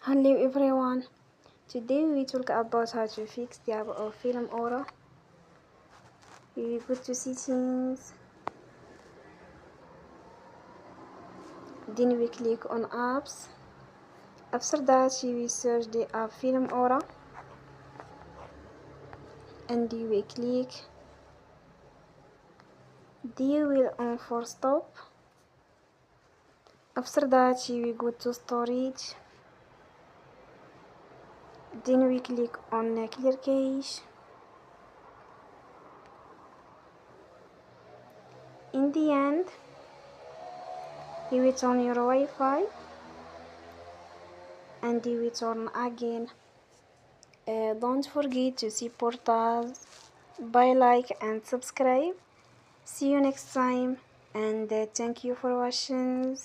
Hello everyone. Today we talk about how to fix the app of Film Aura. We go to settings, then we click on apps. After that we search the app Film Aura and we click the wheel on for stop. After that we go to storage, then we click on clear cache. In the end, you will turn your Wi-Fi and you will turn again. Don't forget to support us by like and subscribe. See you next time and thank you for watching.